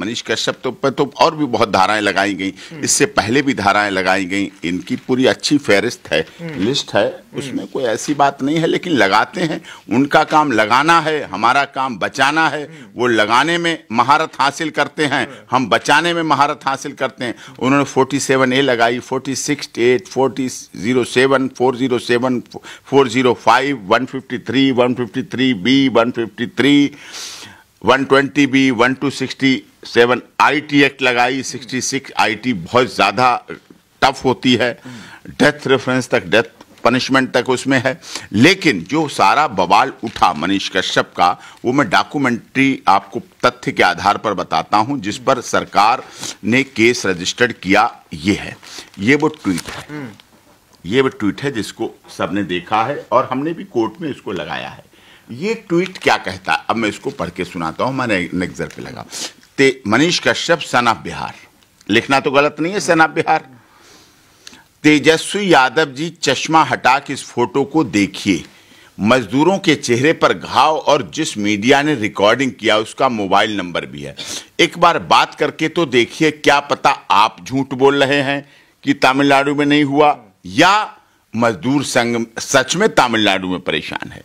मनीष कश्यप पे तो और भी बहुत धाराएं लगाई गई, इससे पहले भी धाराएं लगाई गई। इनकी पूरी अच्छी फहरिस्त है, लिस्ट है, उसमें कोई ऐसी बात नहीं है, लेकिन लगाते हैं। उनका काम लगाना है, हमारा काम बचाना है। वो लगाने में महारत हासिल करते हैं, हम बचाने में महारत हासिल करते हैं। उन्होंने 47A लगाई, 46A, 4007, 407, 405, 153, 153B, 153, 120B, 1267 IT act लगाई, 66 IT बहुत ज्यादा टफ होती है, डेथ रेफरेंस तक, डेथ पनिशमेंट तक उसमें है। लेकिन जो सारा बवाल उठा मनीष कश्यप का, वो मैं डॉक्यूमेंट्री आपको तथ्य के आधार पर बताता हूं, जिस पर सरकार ने केस रजिस्टर्ड किया। ये है, ये वो ट्वीट है, ये वो ट्वीट है जिसको सबने देखा है और हमने भी कोर्ट में इसको लगाया है। ये ट्वीट क्या कहता है, अब मैं इसको पढ़ के सुनाता हूं, मैंने नजर पे लगा। मनीष कश्यप सन ऑफ बिहार, लिखना तो गलत नहीं है, सन ऑफ बिहार। तेजस्वी यादव जी, चश्मा हटा के इस फोटो को देखिए, मजदूरों के चेहरे पर घाव और जिस मीडिया ने रिकॉर्डिंग किया उसका मोबाइल नंबर भी है। एक बार बात करके तो देखिए, क्या पता आप झूठ बोल रहे हैं कि तमिलनाडु में नहीं हुआ, या मजदूर संघ सच में तमिलनाडु में परेशान है।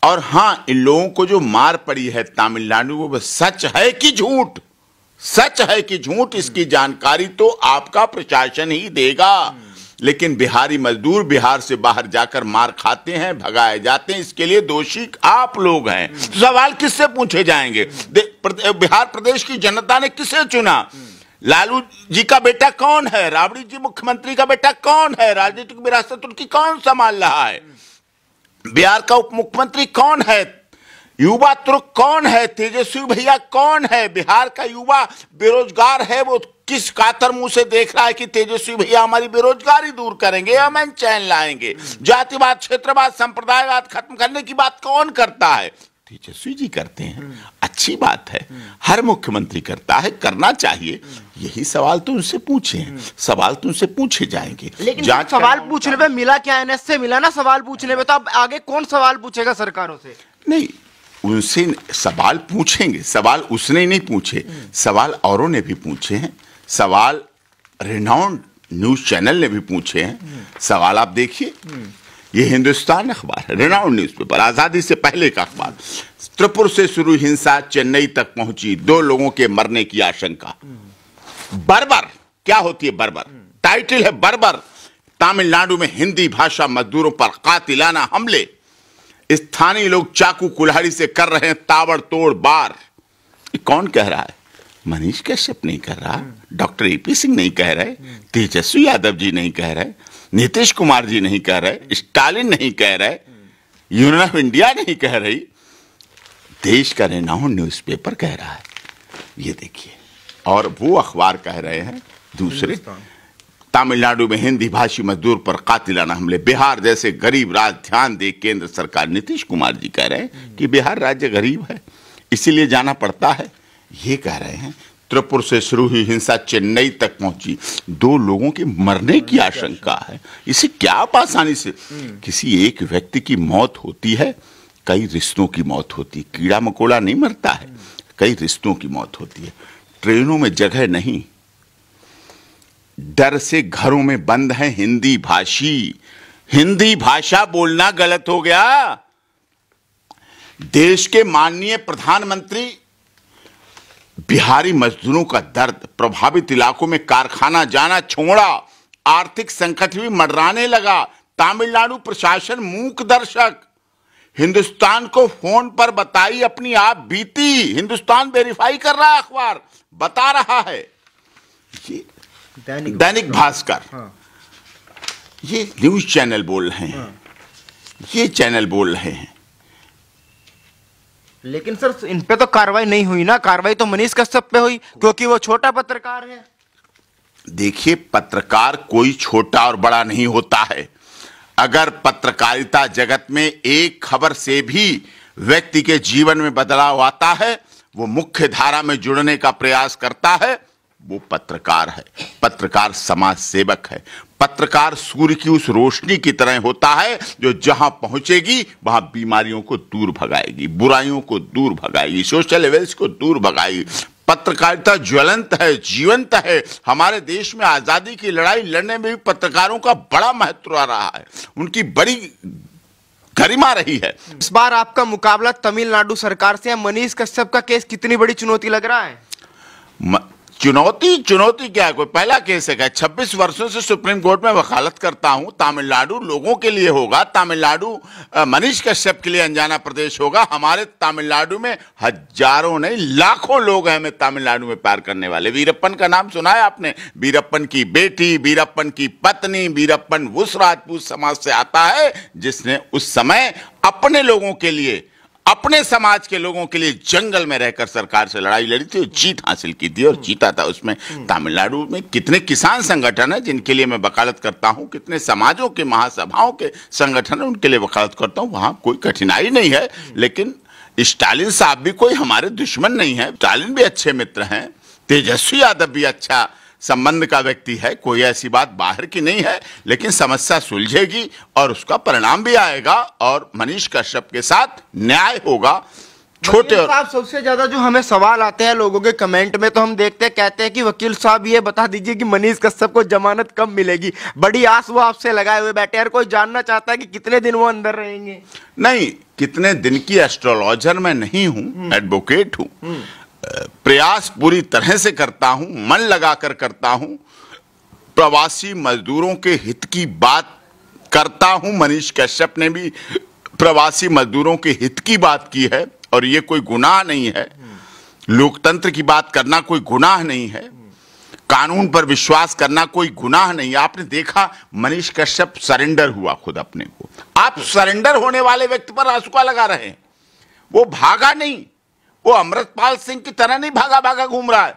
और हां, इन लोगों को जो मार पड़ी है तमिलनाडु, वो सच है कि झूठ, सच है कि झूठ, इसकी जानकारी तो आपका प्रशासन ही देगा। लेकिन बिहारी मजदूर बिहार से बाहर जाकर मार खाते हैं, भगाए जाते हैं, इसके लिए दोषी आप लोग हैं। तो सवाल किससे पूछे जाएंगे? बिहार प्रदेश की जनता ने किसे चुना? लालू जी का बेटा कौन है? राबड़ी जी मुख्यमंत्री का बेटा कौन है? राजनीतिक विरासत उनकी कौन संभाल रहा है? बिहार का उप मुख्यमंत्री कौन है? युवा तुर्क कौन है? तेजस्वी भैया कौन है? बिहार का युवा बेरोजगार है, वो किस कातर मुंह से देख रहा है कि तेजस्वी भैया हमारी बेरोजगारी दूर करेंगे, अमन चैन लाएंगे? जातिवाद, क्षेत्रवाद, संप्रदायवाद खत्म करने की बात कौन करता है? तेजस्वी जी करते हैं, अच्छी बात है, हर मुख्यमंत्री करता है, करना चाहिए। यही सवाल तो उनसे पूछे हैं, सवाल तो उनसे पूछे जाएंगे। लेकिन सवाल पूछने पे मिला क्या? एनएस से मिला ना सवाल पूछने पे, तो अब आगे कौन सवाल पूछेगा सरकारों से? नहीं, उनसे सवाल पूछेंगे, सवाल उसने नहीं पूछे, सवाल औरों ने भी पूछे हैं, सवाल रिनाउंड न्यूज चैनल ने भी पूछे हैं। सवाल आप देखिए, ये हिंदुस्तान अखबार है, रिनाउंड न्यूज़पेपर, आजादी से पहले का अखबार। त्रिपुर से शुरू हिंसा चेन्नई तक पहुंची, 2 लोगों के मरने की आशंका। बर्बर, क्या होती है बर्बर? टाइटल है बर्बर, तमिलनाडु में हिंदी भाषा मजदूरों पर कातिलाना हमले, स्थानीय लोग चाकू कुल्हाड़ी से कर रहे हैं ताबड़तोड़ वार। कौन कह रहा है? मनीष कश्यप नहीं कह रहा, डॉक्टर एपी सिंह नहीं कह रहे, तेजस्वी यादव जी नहीं कह रहे, नीतीश कुमार जी नहीं कह रहे, स्टालिन नहीं कह रहे, यूनियन ऑफ इंडिया नहीं कह रही, देश का रेनाउंड न्यूज़पेपर कह रहा है। ये देखिए, और वो अखबार कह रहे हैं दूसरे, तमिलनाडु में हिंदी भाषी मजदूर पर कातिलाना हमले, बिहार जैसे गरीब राज्य ध्यान दे केंद्र सरकार। नीतीश कुमार जी कह रहे हैं कि बिहार राज्य गरीब है, इसीलिए जाना पड़ता है। ये कह रहे हैं त्रिपुर से शुरू हुई हिंसा चेन्नई तक पहुंची, 2 लोगों के मरने की आशंका है। इसे क्या आप आसानी से, किसी एक व्यक्ति की मौत होती है, कई रिश्तों की मौत होती है, कीड़ा मकोड़ा नहीं मरता है, कई रिश्तों की मौत होती है। ट्रेनों में जगह नहीं, डर से घरों में बंद है हिंदी भाषी। हिंदी भाषा बोलना गलत हो गया। देश के माननीय प्रधानमंत्री बिहारी मजदूरों का दर्द, प्रभावित इलाकों में कारखाना जाना छोड़ा, आर्थिक संकट भी मंडराने लगा, तमिलनाडु प्रशासन मूक दर्शक। हिंदुस्तान को फोन पर बताई अपनी आप बीती, हिंदुस्तान वेरीफाई कर रहा है, अखबार बता रहा है। ये दैनिक भास्कर, ये न्यूज चैनल बोल रहे हैं, ये चैनल बोल रहे हैं। लेकिन सर, इन पे तो कार्रवाई नहीं हुई ना? कार्रवाई तो मनीष कश्यप पे हुई, क्योंकि वो छोटा पत्रकार है। देखिए, पत्रकार कोई छोटा और बड़ा नहीं होता है। अगर पत्रकारिता जगत में एक खबर से भी व्यक्ति के जीवन में बदलाव आता है, वो मुख्य धारा में जुड़ने का प्रयास करता है, वो पत्रकार है। पत्रकार समाज सेवक है। पत्रकार सूर्य की उस रोशनी की तरह होता है जो जहां पहुंचेगी वहां बीमारियों को दूर भगाएगी, बुराइयों को दूर भगाएगी, सोशल इवेल्स को दूर भगाएगी। पत्रकारिता ज्वलंत है, जीवंत है। हमारे देश में आजादी की लड़ाई लड़ने में भी पत्रकारों का बड़ा महत्व रहा है, उनकी बड़ी गरिमा रही है। इस बार आपका मुकाबला तमिलनाडु सरकार से है। मनीष कश्यप का केस कितनी बड़ी चुनौती लग रहा है? चुनौती क्या है? कोई पहला केस है? 26 वर्षों से सुप्रीम कोर्ट में वकालत करता हूं। तमिलनाडु लोगों के लिए होगा, तमिलनाडु मनीष कश्यप के लिए अनजाना प्रदेश होगा। हमारे तमिलनाडु में हजारों नहीं लाखों लोग हैं हमें तमिलनाडु में प्यार करने वाले। वीरप्पन का नाम सुना है आपने? वीरप्पन की बेटी, वीरप्पन की पत्नी, वीरप्पन उस राजपूत समाज से आता है जिसने उस समय अपने लोगों के लिए, अपने समाज के लोगों के लिए जंगल में रहकर सरकार से लड़ाई लड़ी थी और जीत हासिल की थी और जीता था उसमें। तमिलनाडु में कितने किसान संगठन है जिनके लिए मैं वकालत करता हूं, कितने समाजों के महासभाओं के संगठन है उनके लिए वकालत करता हूं। वहां कोई कठिनाई नहीं है। लेकिन स्टालिन साहब भी कोई हमारे दुश्मन नहीं है, स्टालिन भी अच्छे मित्र हैं, तेजस्वी यादव भी अच्छा संबंध का व्यक्ति है, कोई ऐसी बात बाहर की नहीं है। लेकिन समस्या सुलझेगी और उसका परिणाम भी आएगा और मनीष कश्यप के साथ न्याय होगा। छोटे वकील साहब, सबसे ज्यादा जो हमें सवाल आते हैं लोगों के कमेंट में, तो हम देखते हैं, कहते हैं कि वकील साहब ये बता दीजिए कि मनीष कश्यप को जमानत कब मिलेगी। बड़ी आस वो आपसे लगाए हुए बैठे हैं। हर कोई जानना चाहता है कि कितने दिन वो अंदर रहेंगे। नहीं, कितने दिन की एस्ट्रोलॉजर मैं नहीं हूं, एडवोकेट हूं। प्रयास पूरी तरह से करता हूं, मन लगाकर करता हूं, प्रवासी मजदूरों के हित की बात करता हूं। मनीष कश्यप ने भी प्रवासी मजदूरों के हित की बात की है और ये कोई गुनाह नहीं है। लोकतंत्र की बात करना कोई गुनाह नहीं है, कानून पर विश्वास करना कोई गुनाह नहीं है। आपने देखा मनीष कश्यप सरेंडर हुआ खुद अपने को। आप सरेंडर होने वाले व्यक्ति पर आंसुका लगा रहे हैं। वो भागा नहीं, वो अमृतपाल सिंह की तरह नहीं भागा घूम रहा है।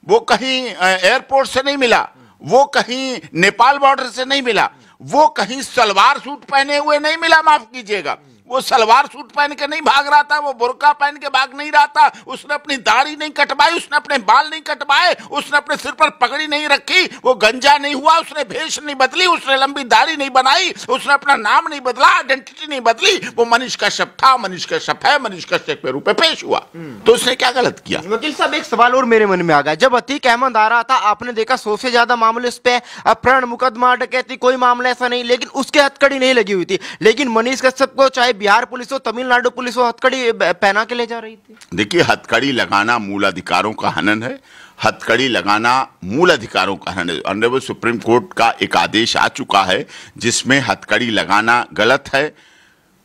वो कहीं एयरपोर्ट से नहीं मिला, वो कहीं नेपाल बॉर्डर से नहीं मिला, वो कहीं सलवार सूट पहने हुए नहीं मिला, माफ कीजिएगा। वो सलवार सूट पहन के नहीं भाग रहा था, वो बुर्का पहन के भाग नहीं रहा था। उसने अपनी दाढ़ी नहीं कटवाई, उसने अपने बाल नहीं कटवाए, उसने अपने सिर पर पगड़ी नहीं रखी, वो गंजा नहीं हुआ, उसने भेष नहीं बदली, उसने लंबी दाढ़ी नहीं बनाई, उसने अपना नाम नहीं बदला, आइडेंटिटी नहीं बदली। वो मनीष कश्यप था, मनीष कश्यप है, मनीष कश्यप के रूप में पेश हुआ। तो उसने क्या गलत किया? वकील साहब, एक सवाल और मेरे मन में आ गया। जब अतीक अहमद आ रहा था, आपने देखा 100 से ज्यादा मामले उस पे अपहरण, मुकदमा, डकैती, कोई मामला ऐसा नहीं, लेकिन उसके हथकड़ी नहीं लगी हुई थी। लेकिन मनीष कश्यप को चाहे बिहार पुलिस हो, तमिलनाडु पुलिस हो, हथकड़ी पहना के ले जा रही थी। देखिए, हथकड़ी लगाना मूल अधिकारों का हनन है। हथकड़ी लगाना मूल अधिकारों का हनन है। ऑनरेबल सुप्रीम कोर्ट का एक आदेश आ चुका है जिसमें हथकड़ी लगाना गलत है।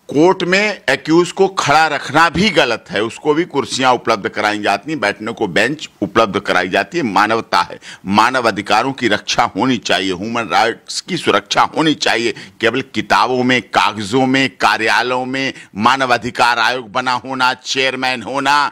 कोर्ट में एक्यूज को खड़ा रखना भी गलत है। उसको भी कुर्सियां उपलब्ध कराई जाती हैं, बैठने को बेंच उपलब्ध कराई जाती है। मानवता है, मानव अधिकारों की रक्षा होनी चाहिए, ह्यूमन राइट्स की सुरक्षा होनी चाहिए। केवल किताबों में, कागजों में, कार्यालयों में मानव अधिकार आयोग बना होना, चेयरमैन होना,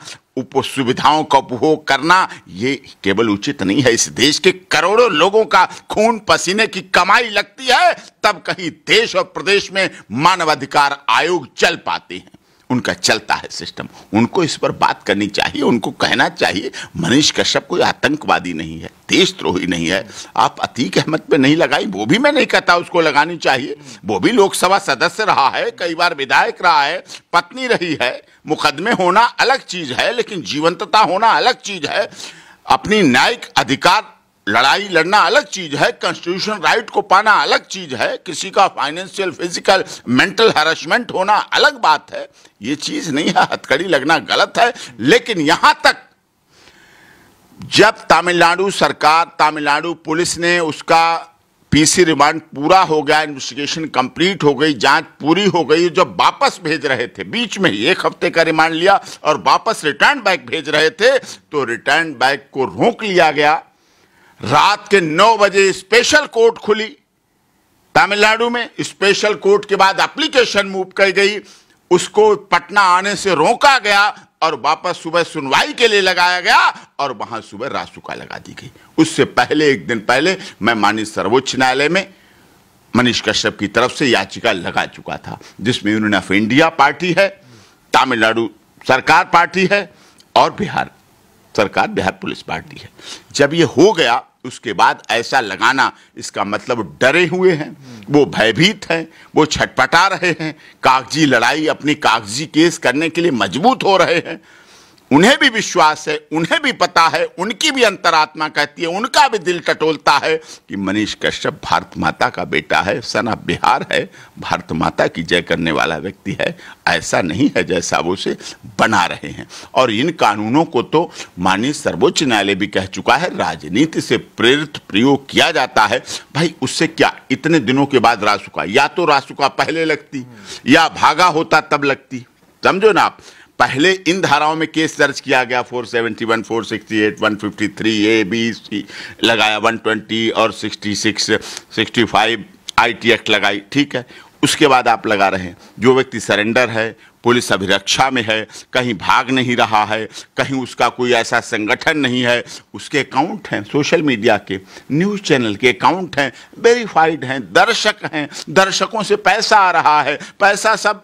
सुविधाओं का उपभोग करना, ये केवल उचित नहीं है। इस देश के करोड़ों लोगों का खून पसीने की कमाई लगती है, तब कहीं देश और प्रदेश में मानवाधिकार आयोग चल पाते हैं। उनका चलता है सिस्टम। उनको इस पर बात करनी चाहिए, उनको कहना चाहिए मनीष कश्यप कोई आतंकवादी नहीं है, देशद्रोही नहीं है। आप अतीक अहमद पे नहीं लगाई, वो भी मैं नहीं कहता उसको लगानी चाहिए। वो भी लोकसभा सदस्य रहा है, कई बार विधायक रहा है, पत्नी रही है। मुकदमे होना अलग चीज है, लेकिन जीवंतता होना अलग चीज है। अपनी न्यायिक अधिकार लड़ाई लड़ना अलग चीज है, कॉन्स्टिट्यूशन राइट को पाना अलग चीज है। किसी का फाइनेंशियल, फिजिकल, मेंटल हैरेसमेंट होना अलग बात है। ये चीज नहीं है, हथकड़ी लगना गलत है। लेकिन यहां तक जब तमिलनाडु सरकार, तमिलनाडु पुलिस ने उसका पीसी रिमांड पूरा हो गया, इन्वेस्टिगेशन कंप्लीट हो गई, जांच पूरी हो गई, जब वापस भेज रहे थे, बीच में ही 1 हफ्ते का रिमांड लिया और वापस रिटर्न बैक भेज रहे थे, तो रिटर्न बैक को रोक लिया गया। रात के 9 बजे स्पेशल कोर्ट खुली तमिलनाडु में। स्पेशल कोर्ट के बाद एप्लीकेशन मूव कर गई, उसको पटना आने से रोका गया और वापस सुबह सुनवाई के लिए लगाया गया और वहां सुबह रासुका लगा दी गई। उससे पहले, एक दिन पहले, मैं माननीय सर्वोच्च न्यायालय में मनीष कश्यप की तरफ से याचिका लगा चुका था, जिसमें यूनियन ऑफ इंडिया पार्टी है, तमिलनाडु सरकार पार्टी है और बिहार सरकार, बिहार पुलिस पार्टी है। जब ये हो गया, उसके बाद ऐसा लगाना, इसका मतलब डरे हुए हैं, वो भयभीत हैं, वो छटपटा रहे हैं, कागजी लड़ाई, अपनी कागजी केस करने के लिए मजबूत हो रहे हैं। उन्हें भी विश्वास है, उन्हें भी पता है, उनकी भी अंतरात्मा कहती है, उनका भी दिल टटोलता है कि मनीष कश्यप भारत माता का बेटा है, सना बिहार है, भारत माता की जय करने वाला व्यक्ति है। ऐसा नहीं है जैसा वो से बना रहे हैं। और इन कानूनों को तो माननीय सर्वोच्च न्यायालय भी कह चुका है, राजनीति से प्रेरित प्रयोग किया जाता है। भाई उससे क्या, इतने दिनों के बाद रासुका, या तो रासुका पहले लगती या भागा होता तब लगती, समझो ना आप। पहले इन धाराओं में केस दर्ज किया गया, 471, 468, 153 ए बी सी लगाया, 120 और 66, 65 IT एक्ट लगाई, ठीक है। उसके बाद आप लगा रहे हैं जो व्यक्ति सरेंडर है, पुलिस अभिरक्षा में है, कहीं भाग नहीं रहा है, कहीं उसका कोई ऐसा संगठन नहीं है, उसके अकाउंट हैं सोशल मीडिया के, न्यूज़ चैनल के अकाउंट हैं, वेरीफाइड हैं, दर्शक हैं, दर्शकों से पैसा आ रहा है, पैसा सब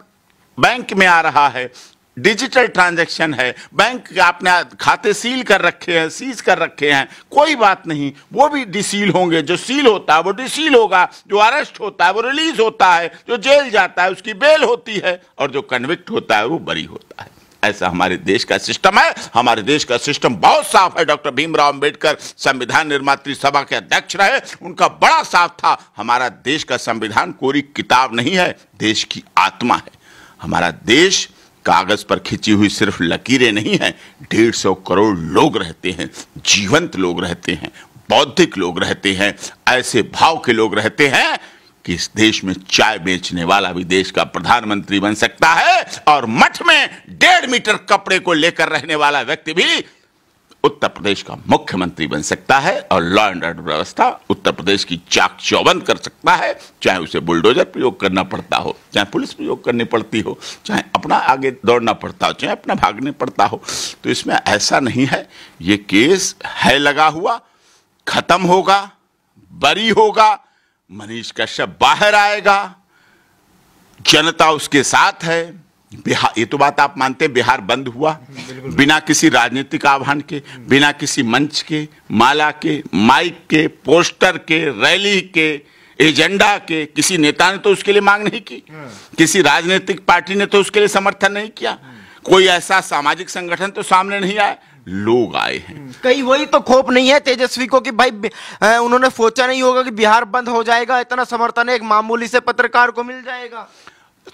बैंक में आ रहा है, डिजिटल ट्रांजैक्शन है, बैंक के अपने खाते सील कर रखे हैं, सीज कर रखे हैं, कोई बात नहीं, वो भी डिसील होंगे। जो सील होता है वो डिसील होगा, जो अरेस्ट होता है वो रिलीज होता है, जो जेल जाता है उसकी बेल होती है, और जो कन्विक्ट होता है वो बरी होता है। ऐसा हमारे देश का सिस्टम है। हमारे देश का सिस्टम बहुत साफ है। डॉक्टर भीमराव अंबेडकर संविधान निर्मात्री सभा के अध्यक्ष रहे, उनका बड़ा साफ था। हमारा देश का संविधान कोरी किताब नहीं है, देश की आत्मा है। हमारा देश कागज पर खिंची हुई सिर्फ लकीरें नहीं हैं, 150 करोड़ लोग रहते हैं, जीवंत लोग रहते हैं, बौद्धिक लोग रहते हैं, ऐसे भाव के लोग रहते हैं कि इस देश में चाय बेचने वाला भी देश का प्रधानमंत्री बन सकता है, और मठ में 1.5 मीटर कपड़े को लेकर रहने वाला व्यक्ति भी उत्तर प्रदेश का मुख्यमंत्री बन सकता है, और लॉ एंड ऑर्डर व्यवस्था उत्तर प्रदेश की चाक चौबंद कर सकता है, चाहे उसे बुलडोजर प्रयोग करना पड़ता हो, चाहे पुलिस प्रयोग करनी पड़ती हो, चाहे अपना आगे दौड़ना पड़ता हो, चाहे अपना भागने पड़ता हो। तो इसमें ऐसा नहीं है। ये केस है लगा हुआ, खत्म होगा, बरी होगा, मनीष कश्यप बाहर आएगा, जनता उसके साथ है। बिहार, ये तो बात आप मानते हैं, बिहार बंद हुआ बिना किसी राजनीतिक आह्वान के, बिना किसी मंच के, माला के, माइक के, पोस्टर के, रैली के, एजेंडा के। किसी नेता ने तो उसके लिए मांग नहीं की, किसी राजनीतिक पार्टी ने तो उसके लिए समर्थन नहीं किया, कोई ऐसा सामाजिक संगठन तो सामने नहीं आया, लोग आए हैं। कहीं वही तो खोप नहीं है तेजस्वी को कि भाई उन्होंने सोचा नहीं होगा कि बिहार बंद हो जाएगा, इतना समर्थन एक मामूली से पत्रकार को मिल जाएगा।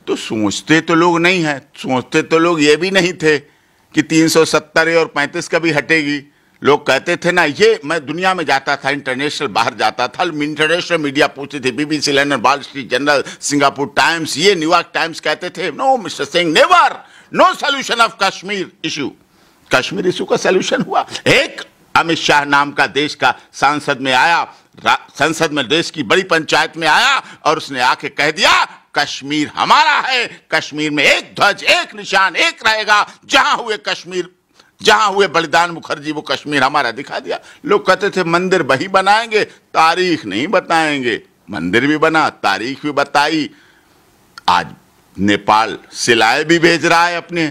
तो सोचते तो लोग नहीं है, सोचते तो लोग ये भी नहीं थे कि 370 और 35 का भी हटेगी। लोग कहते थे ना, ये मैं दुनिया में जाता था, इंटरनेशनल बाहर जाता था, इंटरनेशनल मीडिया पूछते थे, BBC London, Wall Street Journal, Singapore Times, ये न्यूयॉर्क टाइम्स कहते थे, no mister Singh, never, no solution of Kashmir issue. Kashmir issue का सोल्यूशन हुआ। एक अमित शाह नाम का देश का सांसद में आया, संसद में देश की बड़ी पंचायत में आया, और उसने आके कह दिया कश्मीर हमारा है, कश्मीर में एक ध्वज, एक निशान, एक रहेगा, जहां हुए कश्मीर, जहां हुए बलिदान मुखर्जी, वो कश्मीर हमारा दिखा दिया। लोग कहते थे मंदिर वही बनाएंगे, तारीख नहीं बताएंगे। मंदिर भी बना, तारीख भी बताई। आज नेपाल सिलाए भी भेज रहा है अपने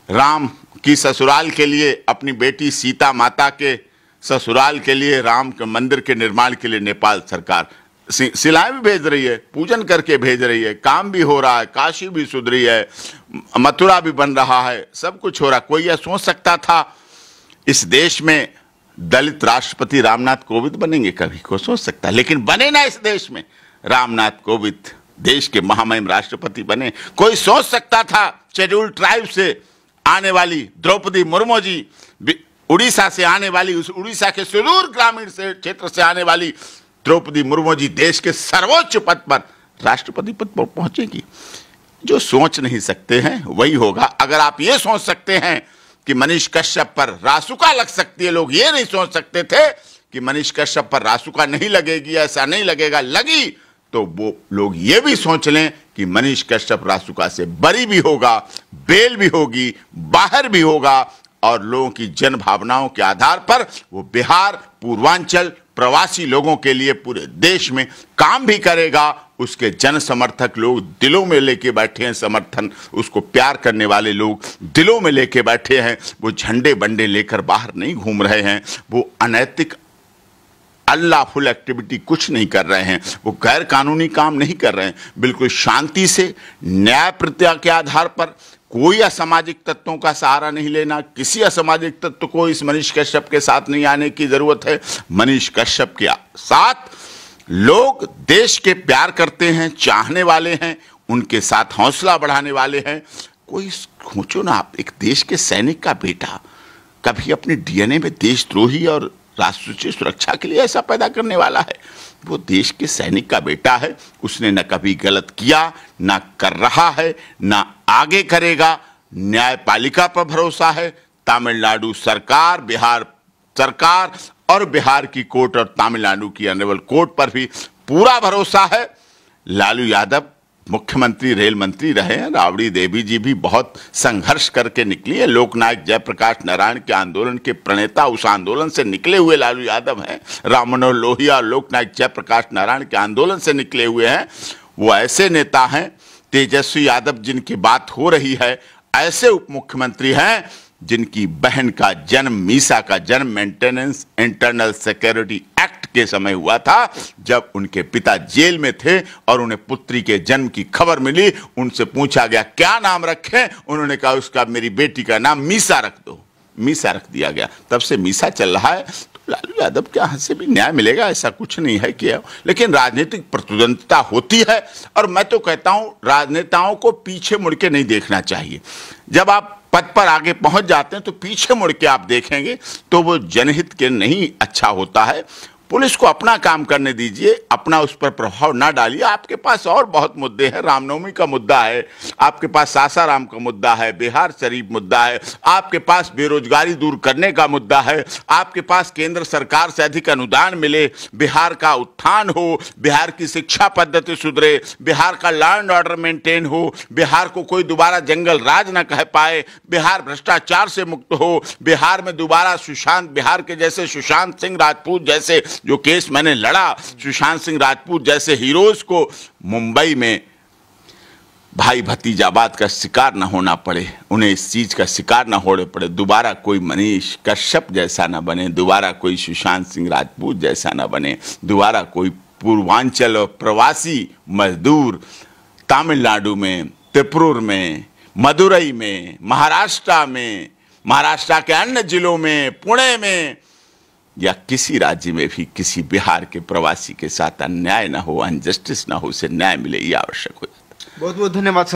राम की ससुराल के लिए, अपनी बेटी सीता माता के ससुराल के लिए, राम के मंदिर के निर्माण के लिए नेपाल सरकार सिलाएं भी भेज रही है, पूजन करके भेज रही है, काम भी हो रहा है, काशी भी सुधरी है, मथुरा भी बन रहा है, सब कुछ हो रहा। कोई यह सोच सकता था इस देश में दलित राष्ट्रपति रामनाथ कोविंद बनेंगे? कभी को सोच सकता, लेकिन बने ना इस देश में रामनाथ कोविंद, देश के महामहिम राष्ट्रपति बने। कोई सोच सकता था शेड्यूल ट्राइब से आने वाली द्रौपदी मुर्मू जी, उड़ीसा से आने वाली, उस उड़ीसा के सुदूर ग्रामीण से क्षेत्र से आने वाली द्रौपदी मुर्मू जी देश के सर्वोच्च पद पर, राष्ट्रपति पद पर पहुंचेगी? जो सोच नहीं सकते हैं वही होगा। अगर आप ये सोच सकते हैं कि मनीष कश्यप पर रासुका लग सकती है, लोग ये नहीं सोच सकते थे कि मनीष कश्यप पर रासुका नहीं लगेगी, ऐसा नहीं लगेगा, लगी तो वो लोग ये भी सोच लें कि मनीष कश्यप रासुका से बरी भी होगा, बेल भी होगी, बाहर भी होगा, और लोगों की जन भावनाओं के आधार पर वो बिहार, पूर्वांचल, प्रवासी लोगों के लिए पूरे देश में काम भी करेगा। उसके जन समर्थक लोग दिलों में लेके बैठे हैं समर्थन, उसको प्यार करने वाले लोग दिलों में लेके बैठे हैं। वो झंडे बंडे लेकर बाहर नहीं घूम रहे हैं, वो अनैतिक अनलॉफुल एक्टिविटी कुछ नहीं कर रहे हैं, वो गैर कानूनी काम नहीं कर रहे हैं। बिल्कुल शांति से, न्याय प्रत्या के आधार पर, कोई असामाजिक तत्वों का सहारा नहीं लेना, किसी असामाजिक तत्व को इस मनीष कश्यप के साथ नहीं आने की जरूरत है। मनीष कश्यप के साथ लोग देश के प्यार करते हैं, चाहने वाले हैं, उनके साथ हौसला बढ़ाने वाले हैं। कोई सोचो ना, आप एक देश के सैनिक का बेटा कभी अपने डीएनए में देशद्रोही और राष्ट्रीय सुरक्षा के लिए ऐसा पैदा करने वाला है? वो देश के सैनिक का बेटा है, उसने न कभी गलत किया, ना कर रहा है, ना आगे करेगा। न्यायपालिका पर भरोसा है, तमिलनाडु सरकार, बिहार सरकार और बिहार की कोर्ट और तमिलनाडु की ऑनरेबल कोर्ट पर भी पूरा भरोसा है। लालू यादव मुख्यमंत्री रेल मंत्री रहे हैं, राबड़ी देवी जी भी बहुत संघर्ष करके निकली है। लोकनायक जयप्रकाश नारायण के आंदोलन के प्रणेता, उस आंदोलन से निकले हुए लालू यादव हैं। राम मनोहर लोहिया और लोकनायक जयप्रकाश नारायण के आंदोलन से निकले हुए हैं। वो ऐसे नेता हैं। तेजस्वी यादव जिनकी बात हो रही है, ऐसे उप मुख्यमंत्री हैं जिनकी बहन का जन्म, मीसा का जन्म मेंटेनेंस इंटरनल सिक्योरिटी एक्ट के समय हुआ था, जब उनके पिता जेल में थे और उन्हें पुत्री के जन्म की खबर मिली। उनसे पूछा गया क्या नाम रखें, उन्होंने कहा उसका मेरी बेटी का नाम मीसा रख दो। मीसा रख दिया गया, तब से मीसा चल रहा है। तो लालू यादव के यहाँ से भी न्याय मिलेगा, ऐसा कुछ नहीं है कि, लेकिन राजनीतिक प्रतिद्वंद्विता होती है। और मैं तो कहता हूं राजनेताओं को पीछे मुड़ के नहीं देखना चाहिए। जब आप पद पर आगे पहुंच जाते हैं तो पीछे मुड़ के आप देखेंगे तो वो जनहित के नहीं अच्छा होता है। पुलिस को अपना काम करने दीजिए, अपना उस पर प्रभाव ना डालिए। आपके पास और बहुत मुद्दे हैं, रामनवमी का मुद्दा है, आपके पास सासाराम का मुद्दा है, बिहार शरीफ मुद्दा है, आपके पास बेरोजगारी दूर करने का मुद्दा है, आपके पास केंद्र सरकार से अधिक अनुदान मिले, बिहार का उत्थान हो, बिहार की शिक्षा पद्धति सुधरे, बिहार का लॉ एंड ऑर्डर मेंटेन हो, बिहार को कोई दोबारा जंगल राज न कह पाए, बिहार भ्रष्टाचार से मुक्त हो, बिहार में दोबारा बिहार के जैसे सुशांत सिंह राजपूत जैसे जो केस मैंने लड़ा, सुशांत सिंह राजपूत जैसे हीरोज को मुंबई में भाई भतीजावाद का शिकार न होना पड़े, उन्हें इस चीज का शिकार न होने पड़े, दोबारा कोई मनीष कश्यप जैसा न बने, दोबारा कोई सुशांत सिंह राजपूत जैसा न बने, दोबारा कोई पूर्वांचल और प्रवासी मजदूर तमिलनाडु में, त्रिपुरा में, मदुरई में, महाराष्ट्र के अन्य जिलों में, पुणे में या किसी राज्य में भी किसी बिहार के प्रवासी के साथ अन्याय ना हो, अनजस्टिस ना हो, उसे न्याय मिले, ये आवश्यक हो जाता है। बहुत बहुत धन्यवाद।